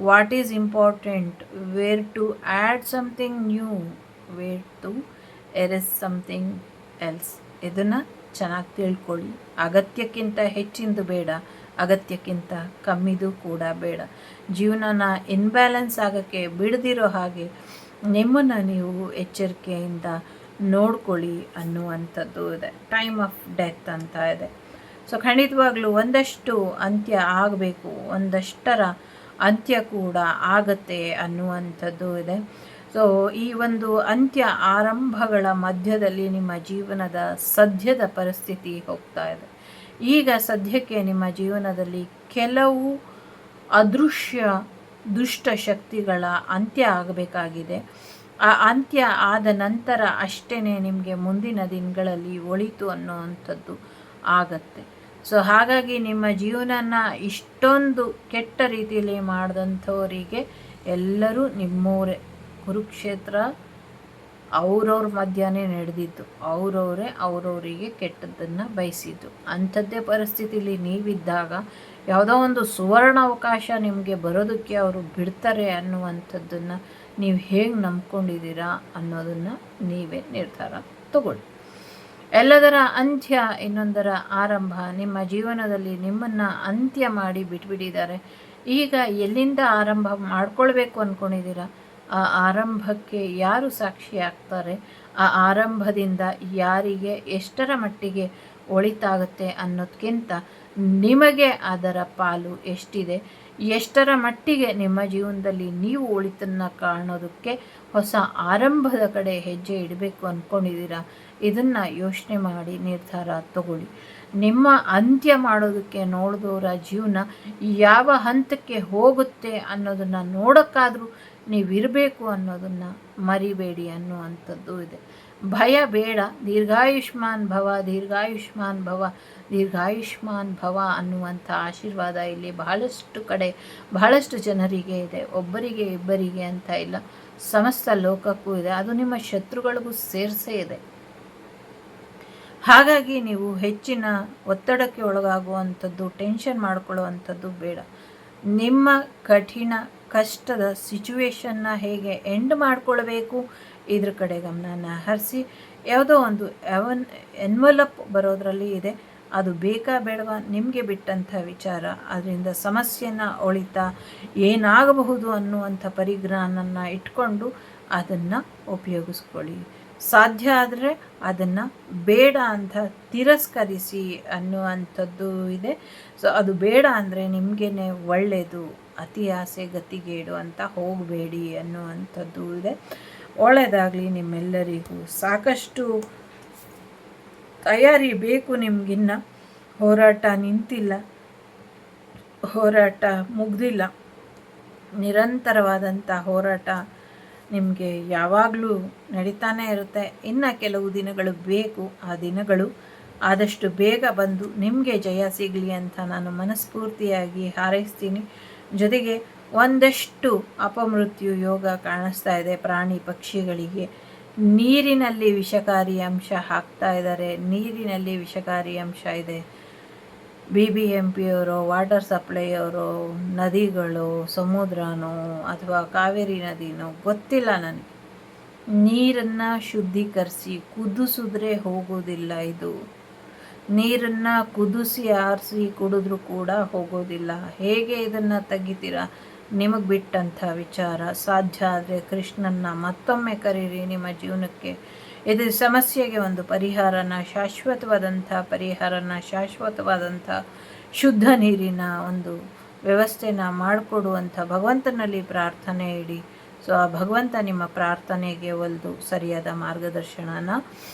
What is important, where to add something new, where to erase something else, ಇದನ್ನು ಚೆನ್ನಾಗಿ ತಿಳ್ಕೊಳ್ಳಿ. ಅಗತ್ಯಕ್ಕಿಂತ ಹೆಚ್ಚಿಂದು ಬೇಡ, ಅಗತ್ಯಕ್ಕಿಂತ ಕಮ್ಮಿದು ಕೂಡ ಬೇಡ. ಜೀವನನ ಇನ್ಬ್ಯಾಲೆನ್ಸ್ ಆಗೋಕ್ಕೆ ಬಿಡದಿರೋ ಹಾಗೆ ನಿಮ್ಮನ್ನು ನೀವು ಎಚ್ಚರಿಕೆಯಿಂದ ನೋಡ್ಕೊಳ್ಳಿ ಅನ್ನುವಂಥದ್ದು ಇದೆ. ಟೈಮ್ ಆಫ್ ಡೆತ್ ಅಂತ ಇದೆ. ಖಂಡಿತವಾಗ್ಲೂ ಒಂದಷ್ಟು ಅಂತ್ಯ ಆಗಬೇಕು, ಒಂದಷ್ಟರ ಅಂತ್ಯ ಕೂಡ ಆಗತ್ತೆ ಅನ್ನುವಂಥದ್ದು ಇದೆ. ಈ ಒಂದು ಅಂತ್ಯ ಆರಂಭಗಳ ಮಧ್ಯದಲ್ಲಿ ನಿಮ್ಮ ಜೀವನದ ಸದ್ಯದ ಪರಿಸ್ಥಿತಿ ಹೋಗ್ತಾ ಇದೆ. ಈಗ ಸದ್ಯಕ್ಕೆ ನಿಮ್ಮ ಜೀವನದಲ್ಲಿ ಕೆಲವು ಅದೃಶ್ಯ ದುಷ್ಟ ಶಕ್ತಿಗಳ ಅಂತ್ಯ ಆಗಬೇಕಾಗಿದೆ. ಆ ಅಂತ್ಯ ಆದ ನಂತರ ಅಷ್ಟೇ ನಿಮಗೆ ಮುಂದಿನ ದಿನಗಳಲ್ಲಿ ಒಳಿತು ಅನ್ನುವಂಥದ್ದು ಆಗತ್ತೆ. ಹಾಗಾಗಿ ನಿಮ್ಮ ಜೀವನನ ಇಷ್ಟೊಂದು ಕೆಟ್ಟ ರೀತಿಯಲ್ಲಿ ಮಾಡಿದಂಥವರಿಗೆ ಎಲ್ಲರೂ ನಿಮ್ಮವರೇ. ಕುರುಕ್ಷೇತ್ರ ಅವ್ರವ್ರ ಮಧ್ಯನೇ ನಡೆದಿದ್ದು, ಅವರವರಿಗೆ ಕೆಟ್ಟದ್ದನ್ನು ಬಯಸಿದ್ದು. ಅಂಥದ್ದೇ ಪರಿಸ್ಥಿತಿಯಲ್ಲಿ ನೀವಿದ್ದಾಗ ಯಾವುದೋ ಒಂದು ಸುವರ್ಣ ಅವಕಾಶ ನಿಮಗೆ ಬರೋದಕ್ಕೆ ಅವರು ಬಿಡ್ತಾರೆ ಅನ್ನುವಂಥದ್ದನ್ನು ನೀವು ಹೇಗೆ ನಂಬ್ಕೊಂಡಿದ್ದೀರಾ ಅನ್ನೋದನ್ನು ನೀವೇ ನಿರ್ಧಾರ ತಗೊಳ್ಳಿ. ಎಲ್ಲದರ ಅಂತ್ಯ ಇನ್ನೊಂದರ ಆರಂಭ. ನಿಮ್ಮ ಜೀವನದಲ್ಲಿ ನಿಮ್ಮನ್ನು ಅಂತ್ಯ ಮಾಡಿ ಬಿಟ್ಬಿಟ್ಟಿದ್ದಾರೆ. ಈಗ ಎಲ್ಲಿಂದ ಆರಂಭ ಮಾಡ್ಕೊಳ್ಬೇಕು ಅಂದ್ಕೊಂಡಿದ್ದೀರಾ, ಆ ಆರಂಭಕ್ಕೆ ಯಾರು ಸಾಕ್ಷಿ ಆಗ್ತಾರೆ, ಆ ಆರಂಭದಿಂದ ಯಾರಿಗೆ ಎಷ್ಟರ ಮಟ್ಟಿಗೆ ಒಳಿತಾಗುತ್ತೆ ಅನ್ನೋದಕ್ಕಿಂತ ನಿಮಗೆ ಅದರ ಪಾಲು ಎಷ್ಟಿದೆ, ಎಷ್ಟರ ಮಟ್ಟಿಗೆ ನಿಮ್ಮ ಜೀವನದಲ್ಲಿ ನೀವು ಒಳಿತನ್ನು ಕಾಣೋದಕ್ಕೆ ಹೊಸ ಆರಂಭದ ಕಡೆ ಹೆಜ್ಜೆ ಇಡಬೇಕು ಅಂದ್ಕೊಂಡಿದ್ದೀರಾ, ಇದನ್ನು ಯೋಚನೆ ಮಾಡಿ ನಿರ್ಧಾರ ತಗೊಳ್ಳಿ. ನಿಮ್ಮ ಅಂತ್ಯ ಮಾಡೋದಕ್ಕೆ ನೋಡಿದವರ ಜೀವನ ಯಾವ ಹಂತಕ್ಕೆ ಹೋಗುತ್ತೆ ಅನ್ನೋದನ್ನು ನೋಡೋಕ್ಕಾದರೂ ನೀವಿರಬೇಕು ಅನ್ನೋದನ್ನು ಮರಿಬೇಡಿ ಅನ್ನುವಂಥದ್ದು ಇದೆ. ಭಯ ಬೇಡ, ದೀರ್ಘಾಯುಷ್ಮಾನ್ ಭವ, ದೀರ್ಘಾಯುಷ್ಮಾನ್ ಭವ, ದೀರ್ಘಾಯುಷ್ಮಾನ್ ಭವ ಅನ್ನುವಂಥ ಆಶೀರ್ವಾದ ಇಲ್ಲಿ ಬಹಳಷ್ಟು ಕಡೆ ಬಹಳಷ್ಟು ಜನರಿಗೆ ಇದೆ. ಒಬ್ಬರಿಗೆ ಇಬ್ಬರಿಗೆ ಅಂತ ಇಲ್ಲ, ಸಮಸ್ತ ಲೋಕಕ್ಕೂ ಇದೆ. ಅದು ನಿಮ್ಮ ಶತ್ರುಗಳಿಗೂ ಸೇರಿಸೇ ಇದೆ. ಹಾಗಾಗಿ ನೀವು ಹೆಚ್ಚಿನ ಒತ್ತಡಕ್ಕೆ ಒಳಗಾಗುವಂಥದ್ದು, ಟೆನ್ಷನ್ ಮಾಡ್ಕೊಳ್ಳುವಂಥದ್ದು ಬೇಡ. ನಿಮ್ಮ ಕಠಿಣ ಕಷ್ಟದ ಸಿಚುವೇಶನ್ನ ಹೇಗೆ ಎಂಡ್ ಮಾಡ್ಕೊಳ್ಬೇಕು ಇದ್ರ ಕಡೆ ಗಮನನ ಹರಿಸಿ. ಯಾವುದೋ ಒಂದು ಎನ್ವಲಪ್ ಬರೋದರಲ್ಲಿ ಇದೆ, ಅದು ಬೇಕಾ ಬೇಡವಾ ನಿಮಗೆ ಬಿಟ್ಟಂಥ ವಿಚಾರ. ಅದರಿಂದ ಸಮಸ್ಯೆನ ಒಳಿತಾ ಏನಾಗಬಹುದು ಅನ್ನುವಂಥ ಪರಿಜ್ಞಾನನ ಇಟ್ಕೊಂಡು ಅದನ್ನು ಉಪಯೋಗಿಸ್ಕೊಳ್ಳಿ. ಸಾಧ್ಯ ಆದರೆ ಅದನ್ನು ಬೇಡ ಅಂತ ತಿರಸ್ಕರಿಸಿ ಅನ್ನುವಂಥದ್ದು ಇದೆ. ಸೊ ಅದು ಬೇಡ ಅಂದರೆ ನಿಮಗೇನೆ ಒಳ್ಳೆಯದು, ಅತಿ ಆಸೆ ಗತಿಗೇಡು ಅಂತ ಹೋಗಬೇಡಿ ಅನ್ನುವಂಥದ್ದು ಇದೆ. ಒಳ್ಳೆಯದಾಗಲಿ ನಿಮ್ಮೆಲ್ಲರಿಗೂ. ಸಾಕಷ್ಟು ತಯಾರಿ ಬೇಕು ನಿಮಗಿನ್ನ. ಹೋರಾಟ ನಿಂತಿಲ್ಲ, ಹೋರಾಟ ಮುಗ್ದಿಲ್ಲ. ನಿರಂತರವಾದಂಥ ಹೋರಾಟ ನಿಮಗೆ ಯಾವಾಗಲೂ ನಡೀತಾನೆ ಇರುತ್ತೆ. ಇನ್ನು ಕೆಲವು ದಿನಗಳು ಬೇಕು. ಆ ದಿನಗಳು ಆದಷ್ಟು ಬೇಗ ಬಂದು ನಿಮಗೆ ಜಯ ಸಿಗಲಿ ಅಂತ ನಾನು ಮನಸ್ಫೂರ್ತಿಯಾಗಿ ಹಾರೈಸ್ತೀನಿ. ಜೊತೆಗೆ ಒಂದಷ್ಟು ಅಪಮೃತ್ಯು ಯೋಗ ಕಾಣಿಸ್ತಾ ಇದೆ ಪ್ರಾಣಿ ಪಕ್ಷಿಗಳಿಗೆ. ನೀರಿನಲ್ಲಿ ವಿಷಕಾರಿ ಅಂಶ ಹಾಕ್ತಾ ಇದ್ದಾರೆ, ನೀರಿನಲ್ಲಿ ವಿಷಕಾರಿ ಅಂಶ ಇದೆ. BBMP ಅವರು, ವಾಟರ್ ಸಪ್ಲೈಯವರು, ನದಿಗಳು, ಸಮುದ್ರನೋ ಅಥವಾ ಕಾವೇರಿ ನದಿನೋ ಗೊತ್ತಿಲ್ಲ ನನಗೆ, ನೀರನ್ನು ಶುದ್ಧೀಕರಿಸಿ ಕುದಿಸಿದ್ರೆ ಹೋಗೋದಿಲ್ಲ. ಇದು ನೀರನ್ನು ಕುದಿಸಿ ಆರಿಸಿ ಕುಡಿದ್ರೂ ಕೂಡ ಹೋಗೋದಿಲ್ಲ. ಹೇಗೆ ಇದನ್ನು ತೆಗಿತೀರಾ ನಿಮಗೆ ಬಿಟ್ಟಂಥ ವಿಚಾರ. ಸಾಧ್ಯ ಆದರೆ ಕೃಷ್ಣನ್ನ ಮತ್ತೊಮ್ಮೆ ಕರೀರಿ ನಿಮ್ಮ ಜೀವನಕ್ಕೆ. ಇದು ಸಮಸ್ಯೆಗೆ ಒಂದು ಪರಿಹಾರನ, ಶಾಶ್ವತವಾದಂಥ ಪರಿಹಾರನ, ಶಾಶ್ವತವಾದಂಥ ಶುದ್ಧ ನೀರಿನ ಒಂದು ವ್ಯವಸ್ಥೆನ ಮಾಡಿಕೊಡುವಂಥ ಭಗವಂತನಲ್ಲಿ ಪ್ರಾರ್ಥನೆ ಇಡಿ. ಸೊ ಆ ಭಗವಂತ ನಿಮ್ಮ ಪ್ರಾರ್ಥನೆಗೆ ಒಂದು ಸರಿಯಾದ ಮಾರ್ಗದರ್ಶನನ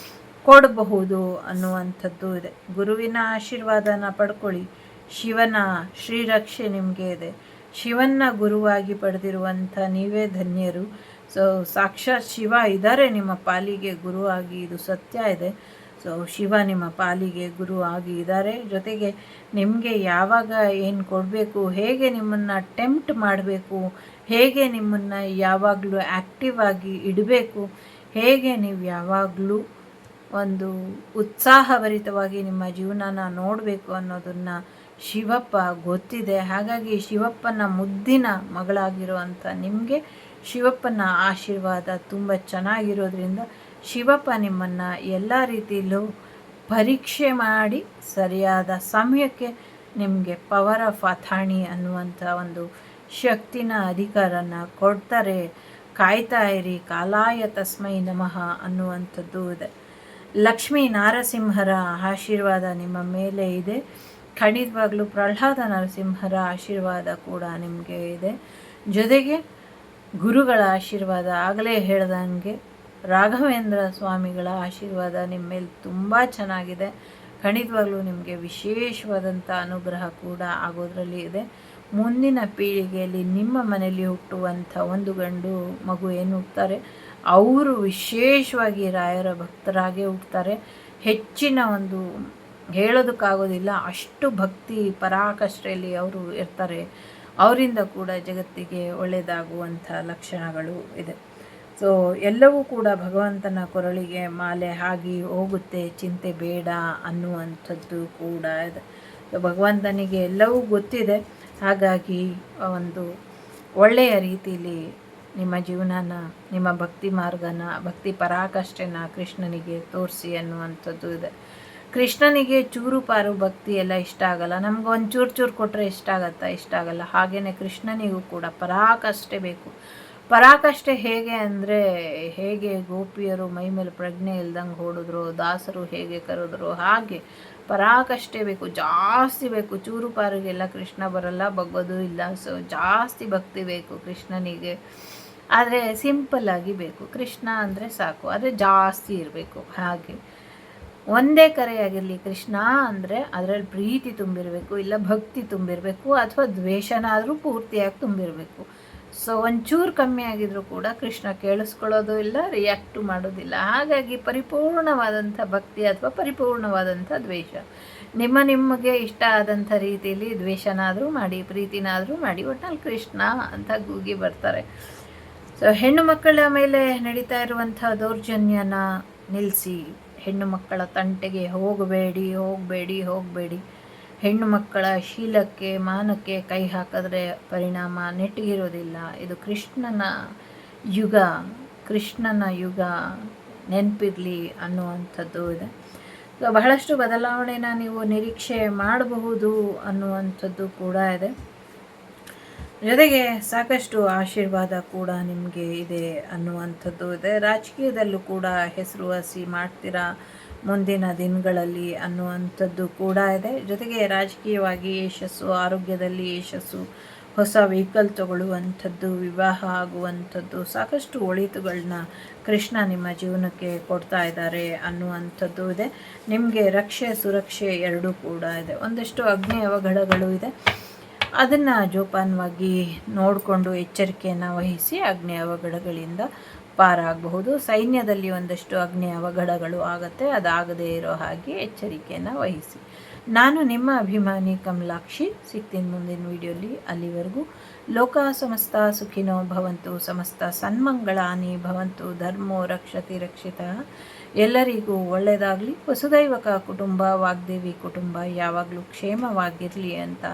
ಕೊಡಬಹುದು ಅನ್ನುವಂಥದ್ದು ಇದೆ. ಗುರುವಿನ ಆಶೀರ್ವಾದನ ಪಡ್ಕೊಳ್ಳಿ. ಶಿವನ ಶ್ರೀರಕ್ಷೆ ನಿಮಗೆ ಇದೆ. ಶಿವನ್ನ ಗುರುವಾಗಿ ಪಡೆದಿರುವಂಥ ನೀವೇ ಧನ್ಯರು. ಸೊ ಸಾಕ್ಷಾತ್ ಶಿವ ಇದ್ದಾರೆ ನಿಮ್ಮ ಪಾಲಿಗೆ ಗುರುವಾಗಿ, ಇದು ಸತ್ಯ ಇದೆ. ಸೊ ಶಿವ ನಿಮ್ಮ ಪಾಲಿಗೆ ಗುರು ಆಗಿ ಇದ್ದಾರೆ. ಜೊತೆಗೆ ನಿಮಗೆ ಯಾವಾಗ ಏನು ಕೊಡಬೇಕು, ಹೇಗೆ ನಿಮ್ಮನ್ನು ಟೆಂಪ್ಟ್ ಮಾಡಬೇಕು, ಹೇಗೆ ನಿಮ್ಮನ್ನು ಯಾವಾಗಲೂ ಆ್ಯಕ್ಟಿವ್ ಆಗಿ ಇಡಬೇಕು, ಹೇಗೆ ನೀವು ಯಾವಾಗಲೂ ಒಂದು ಉತ್ಸಾಹಭರಿತವಾಗಿ ನಿಮ್ಮ ಜೀವನನ ನೋಡಬೇಕು ಅನ್ನೋದನ್ನು ಶಿವಪ್ಪ ಗೊತ್ತಿದೆ. ಹಾಗಾಗಿ ಶಿವಪ್ಪನ ಮುದ್ದಿನ ಮಗಳಾಗಿರುವಂಥ ನಿಮಗೆ ಶಿವಪ್ಪನ ಆಶೀರ್ವಾದ ತುಂಬ ಚೆನ್ನಾಗಿರೋದ್ರಿಂದ ಶಿವಪ್ಪ ನಿಮ್ಮನ್ನು ಎಲ್ಲ ರೀತಿಯಲ್ಲೂ ಪರೀಕ್ಷೆ ಮಾಡಿ ಸರಿಯಾದ ಸಮಯಕ್ಕೆ ನಿಮಗೆ ಪವರ್ ಆಫ್ ಅಥಾಣಿ ಅನ್ನುವಂಥ ಒಂದು ಶಕ್ತಿನ ಅಧಿಕಾರನ ಕೊಡ್ತಾರೆ. ಕಾಯ್ತಾ ಇರಿ. ಕಾಲಾಯ ತಸ್ಮೈ ನಮಃ ಅನ್ನುವಂಥದ್ದು ಇದೆ. ಲಕ್ಷ್ಮೀ ನಾರಸಿಂಹರ ಆಶೀರ್ವಾದ ನಿಮ್ಮ ಮೇಲೆ ಇದೆ. ಖಂಡಿತವಾಗ್ಲೂ ಪ್ರಹ್ಲಾದ ನರಸಿಂಹರ ಆಶೀರ್ವಾದ ಕೂಡ ನಿಮಗೆ ಇದೆ. ಜೊತೆಗೆ ಗುರುಗಳ ಆಶೀರ್ವಾದ, ಆಗಲೇ ಹೇಳ್ದಂಗೆ ರಾಘವೇಂದ್ರ ಸ್ವಾಮಿಗಳ ಆಶೀರ್ವಾದ ನಿಮ್ಮ ಮೇಲೆ ತುಂಬ ಚೆನ್ನಾಗಿದೆ. ಖಂಡಿತವಾಗ್ಲೂ ನಿಮಗೆ ವಿಶೇಷವಾದಂಥ ಅನುಗ್ರಹ ಕೂಡ ಆಗೋದ್ರಲ್ಲಿ ಇದೆ. ಮುಂದಿನ ಪೀಳಿಗೆಯಲ್ಲಿ ನಿಮ್ಮ ಮನೆಯಲ್ಲಿ ಹುಟ್ಟುವಂಥ ಒಂದು ಗಂಡು ಮಗು ಏನು ಹುಟ್ಟುತ್ತಾರೆ ಅವರು ವಿಶೇಷವಾಗಿ ರಾಯರ ಭಕ್ತರಾಗೇ ಹುಟ್ಟುತ್ತಾರೆ. ಹೆಚ್ಚಿನ ಒಂದು ಹೇಳೋದಕ್ಕಾಗೋದಿಲ್ಲ, ಅಷ್ಟು ಭಕ್ತಿ ಪರಾಕಾಷ್ಠೆಯಲ್ಲಿ ಅವರು ಇರ್ತಾರೆ. ಅವರಿಂದ ಕೂಡ ಜಗತ್ತಿಗೆ ಒಳ್ಳೆಯದಾಗುವಂಥ ಲಕ್ಷಣಗಳು ಇದೆ. ಸೊ ಎಲ್ಲವೂ ಕೂಡ ಭಗವಂತನ ಕೊರಳಿಗೆ ಮಾಲೆ ಆಗಿ ಹೋಗುತ್ತೆ, ಚಿಂತೆ ಬೇಡ ಅನ್ನುವಂಥದ್ದು ಕೂಡ ಇದೆ. ಸೊ ಭಗವಂತನಿಗೆ ಎಲ್ಲವೂ ಗೊತ್ತಿದೆ. ಹಾಗಾಗಿ ಒಂದು ಒಳ್ಳೆಯ ರೀತಿಯಲ್ಲಿ ನಿಮ್ಮ ಜೀವನನ, ನಿಮ್ಮ ಭಕ್ತಿ ಮಾರ್ಗನ, ಭಕ್ತಿ ಪರಾಕಾಷ್ಠೆನ ಕೃಷ್ಣನಿಗೆ ತೋರಿಸಿ ಅನ್ನುವಂಥದ್ದು ಇದೆ. ಕೃಷ್ಣನಿಗೆ ಚೂರು ಪಾರು ಭಕ್ತಿ ಎಲ್ಲ ಇಷ್ಟ ಆಗಲ್ಲ. ನಮ್ಗೆ ಒಂದು ಚೂರು ಕೊಟ್ಟರೆ ಇಷ್ಟ ಆಗುತ್ತಾ? ಇಷ್ಟ ಆಗಲ್ಲ. ಹಾಗೆಯೇ ಕೃಷ್ಣನಿಗೂ ಕೂಡ ಪರಾಕಾಷ್ಠೆ ಬೇಕು. ಪರಾಕಾಷ್ಠೆ ಹೇಗೆ ಅಂದರೆ, ಹೇಗೆ ಗೋಪಿಯರು ಮೈ ಮೇಲೆ ಪ್ರಜ್ಞೆ ಇಲ್ದಂಗೆ ಓಡಿದ್ರು, ದಾಸರು ಹೇಗೆ ಕರೆದ್ರು, ಹಾಗೆ ಪರಾಕಾಷ್ಠೆ ಬೇಕು, ಜಾಸ್ತಿ ಬೇಕು. ಚೂರು ಪಾರಿಗೆಲ್ಲ ಕೃಷ್ಣ ಬರಲ್ಲ, ಬಗ್ಗೋದು ಇಲ್ಲ. ಸೊ ಜಾಸ್ತಿ ಭಕ್ತಿ ಬೇಕು ಕೃಷ್ಣನಿಗೆ. ಆದರೆ ಸಿಂಪಲ್ಲಾಗಿ ಬೇಕು. ಕೃಷ್ಣ ಅಂದರೆ ಸಾಕು, ಆದರೆ ಜಾಸ್ತಿ ಇರಬೇಕು. ಹಾಗೆ ಒಂದೇ ಕರೆಯಾಗಿರಲಿ. ಕೃಷ್ಣ ಅಂದರೆ ಅದರಲ್ಲಿ ಪ್ರೀತಿ ತುಂಬಿರಬೇಕು, ಇಲ್ಲ ಭಕ್ತಿ ತುಂಬಿರಬೇಕು, ಅಥವಾ ದ್ವೇಷನಾದರೂ ಪೂರ್ತಿಯಾಗಿ ತುಂಬಿರಬೇಕು. ಸೊ ಒಂಚೂರು ಕಮ್ಮಿ ಆಗಿದ್ರು ಕೂಡ ಕೃಷ್ಣ ಕೇಳಿಸ್ಕೊಳ್ಳೋದು ಇಲ್ಲ, ರಿಯಾಕ್ಟು ಮಾಡೋದಿಲ್ಲ. ಹಾಗಾಗಿ ಪರಿಪೂರ್ಣವಾದಂಥ ಭಕ್ತಿ ಅಥವಾ ಪರಿಪೂರ್ಣವಾದಂಥ ದ್ವೇಷ. ನಿಮಗೆ ಇಷ್ಟ ಆದಂಥ ರೀತಿಯಲ್ಲಿ ದ್ವೇಷನಾದರೂ ಮಾಡಿ, ಪ್ರೀತಿನಾದರೂ ಮಾಡಿ, ಒಟ್ನಲ್ಲಿ ಕೃಷ್ಣ ಅಂತ ಕೂಗಿ ಬರ್ತಾರೆ. ಸೊ ಹೆಣ್ಣು ಮಕ್ಕಳ ಮೇಲೆ ನಡೀತಾ ಇರುವಂಥ ದೌರ್ಜನ್ಯನ ನಿಲ್ಲಿಸಿ, ಹೆಣ್ಣು ಮಕ್ಕಳ ತಂಟೆಗೆ ಹೋಗಬೇಡಿ ಹೋಗಬೇಡಿ ಹೋಗಬೇಡಿ. ಹೆಣ್ಣು ಮಕ್ಕಳ ಶೀಲಕ್ಕೆ ಮಾನಕ್ಕೆ ಕೈ ಹಾಕಿದ್ರೆ ಪರಿಣಾಮ ನೆಟ್ಟಿಗಿರೋದಿಲ್ಲ. ಇದು ಕೃಷ್ಣನ ಯುಗ ನೆನಪಿರಲಿ ಅನ್ನುವಂಥದ್ದು ಇದೆ. ಸೊ ಬಹಳಷ್ಟು ಬದಲಾವಣೆನ ನೀವು ನಿರೀಕ್ಷೆ ಮಾಡಬಹುದು ಅನ್ನುವಂಥದ್ದು ಕೂಡ ಇದೆ. ಜೊತೆಗೆ ಸಾಕಷ್ಟು ಆಶೀರ್ವಾದ ಕೂಡ ನಿಮಗೆ ಇದೆ ಅನ್ನುವಂಥದ್ದು ಇದೆ. ರಾಜಕೀಯದಲ್ಲೂ ಕೂಡ ಹೆಸರುವಾಸಿ ಮಾಡ್ತೀರಾ ಮುಂದಿನ ದಿನಗಳಲ್ಲಿ ಅನ್ನುವಂಥದ್ದು ಕೂಡ ಇದೆ. ಜೊತೆಗೆ ರಾಜಕೀಯವಾಗಿ ಯಶಸ್ಸು, ಆರೋಗ್ಯದಲ್ಲಿ ಯಶಸ್ಸು, ಹೊಸ ವೆಹಿಕಲ್ ತಗೊಳ್ಳುವಂಥದ್ದು, ವಿವಾಹ ಆಗುವಂಥದ್ದು, ಸಾಕಷ್ಟು ಒಳಿತುಗಳನ್ನ ಕೃಷ್ಣ ನಿಮ್ಮ ಜೀವನಕ್ಕೆ ಕೊಡ್ತಾ ಇದ್ದಾರೆ ಅನ್ನುವಂಥದ್ದು ಇದೆ. ನಿಮಗೆ ರಕ್ಷೆ ಸುರಕ್ಷೆ ಎರಡೂ ಕೂಡ ಇದೆ. ಒಂದಷ್ಟು ಅಗ್ನಿ ಅವಘಡಗಳು ಇದೆ, ಅದನ್ನು ಜೋಪಾನವಾಗಿ ನೋಡಿಕೊಂಡು ಎಚ್ಚರಿಕೆಯನ್ನು ವಹಿಸಿ ಅಗ್ನಿ ಅವಘಡಗಳಿಂದ ಪಾರಾಗಬಹುದು. ಸೈನ್ಯದಲ್ಲಿ ಒಂದಷ್ಟು ಅಗ್ನಿ ಅವಘಡಗಳು ಆಗುತ್ತೆ, ಅದಾಗದೇ ಇರೋ ಹಾಗೆ ಎಚ್ಚರಿಕೆಯನ್ನು ವಹಿಸಿ. ನಾನು ನಿಮ್ಮ ಅಭಿಮಾನಿ ಕಮಲಾಕ್ಷಿ. ಸಿಗ್ತೀನಿ ಮುಂದಿನ ವಿಡಿಯೋಲಿ. ಅಲ್ಲಿವರೆಗೂ ಲೋಕ ಸಮಸ್ತ ಸುಖಿನೋ ಭವಂತು, ಸಮಸ್ತ ಸನ್ಮಂಗಳಾನಿ ಭವಂತು, ಧರ್ಮೋ ರಕ್ಷತಿ ರಕ್ಷಿತ. ಎಲ್ಲರಿಗೂ ಒಳ್ಳೆಯದಾಗಲಿ. ವಸುದೈವಕ ಕುಟುಂಬ, ವಾಗ್ದೇವಿ ಕುಟುಂಬ ಯಾವಾಗಲೂ ಕ್ಷೇಮವಾಗಿರಲಿ ಅಂತ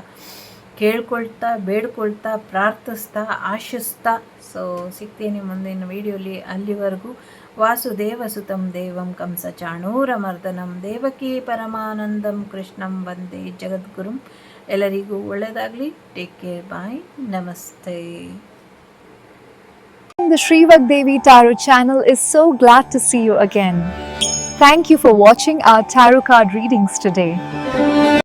ಕೇಳ್ಕೊಳ್ತಾ, ಬೇಡ್ಕೊಳ್ತಾ, ಪ್ರಾರ್ಥಿಸ್ತಾ, ಆಶಿಸ್ತಾ ಸೊ ಸಿಗ್ತೀನಿ ಮುಂದಿನ ವಿಡಿಯೋಲಿ. ಅಲ್ಲಿವರೆಗೂ ವಾಸುದೇವ ಸುತಂ ದೇವಂ ಕಂಸ ಚಾಣೂರಮರ್ದನಂ ದೇವಕಿ ಪರಮಾನಂದಂ ಕೃಷ್ಣಂ ವಂದೇ ಜಗದ್ಗುರುಂ. ಎಲ್ಲರಿಗೂ ಒಳ್ಳೆಯದಾಗಲಿ. Take care. ಬಾಯ್. ನಮಸ್ತೆ. The Sri Vagdevi Tarot channel is so glad to see you again. Thank you for watching our tarot card readings today.